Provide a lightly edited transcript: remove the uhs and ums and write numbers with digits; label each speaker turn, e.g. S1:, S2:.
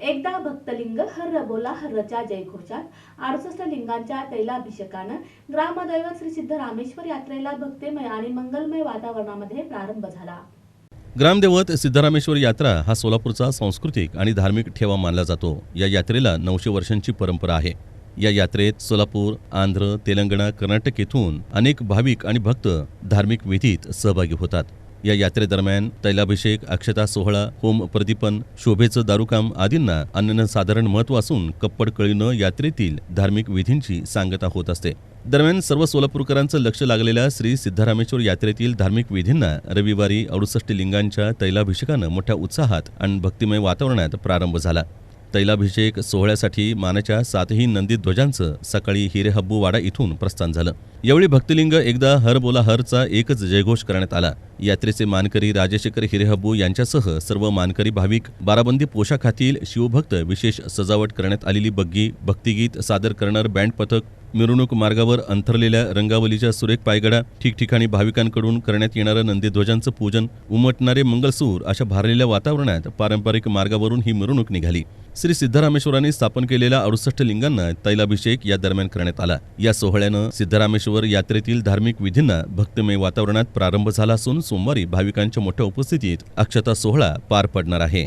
S1: एकदा भक्तलिंग हर्र बोला हर्रच्या जयघोषात 68 लिंगांच्या तैलाभिषेकानं ग्रामदैवत श्री सिद्धरामेश्वर यात्रेला भक्तिमय आणि मंगलमय वातावरणामध्ये प्रारंभ झाला।
S2: ग्रामदेवत सिद्धरामेश्वर यात्रा हा सोलापूरचा सांस्कृतिक आणि धार्मिक ठेवा मानला जातो। या यात्रेला 900 वर्षांची परंपरा आहे। या यात्रेत सोलापूर, आंध्र, तेलंगणा, कर्नाटक येथून अनेक भाविक आणि भक्त धार्मिक विधीत सहभागी होतात। या यात्रेदरम्यान तैलाभिषेक, अक्षता सोहळा, होम प्रदीपन, शोभेचं दारूकाम आदींना अनन्यसाधारण महत्त्व असून कप्पड कळीनं यात्रेतील धार्मिक विधींची सांगता होत असते। दरम्यान सर्व सोलापूरकरांचं लक्ष लागलेल्या श्री सिद्धरामेश्वर यात्रेतील धार्मिक विधींना रविवारी 68 लिंगांच्या तैलाभिषेकानं मोठ्या उत्साहात आणि भक्तिमय वातावरणात प्रारंभ झाला। तैलाभिषेक सोहळ्यासाठी मानाच्या 7ही नंदी ध्वजांचं सकाळी हिरेहब्बू वाडा इथून प्रस्थान झालं। यावेळी भक्तलिंग एकदा हर बोला हरचा एकच जयघोष करण्यात आला। यात्रेचे मानकरी राजेशेखर हिरेहब्बू यांच्यासह सर्व मानकरी भाविक, बाराबंदी पोशाखातील शिवभक्त, विशेष सजावट करण्यात आलेली बग्गी, भक्तिगीत सादर करणार बँड पथक, मिरवणूक मार्गावर अंथरलेल्या रंगावलीच्या सुरेख पायगडा, ठिकठिकाणी भाविकांकडून करण्यात येणारं नंदीध्वजांचं पूजन, उमटणारे मंगलसूर अशा भारलेल्या वातावरणात पारंपरिक मार्गावरून ही मिरवणूक निघाली। श्री सिद्धरामेश्वरांनी स्थापन केलेल्या 68 लिंगांना तैलाभिषेक या दरम्यान करण्यात आला। या सोहळ्यानं सिद्धरामेश्वर यात्रेतील धार्मिक विधींना भक्तिमय वातावरणात प्रारंभ झाला असून सोमवारी भाविकांच्या मोठ्या उपस्थितीत अक्षता सोहळा पार पडणार आहे।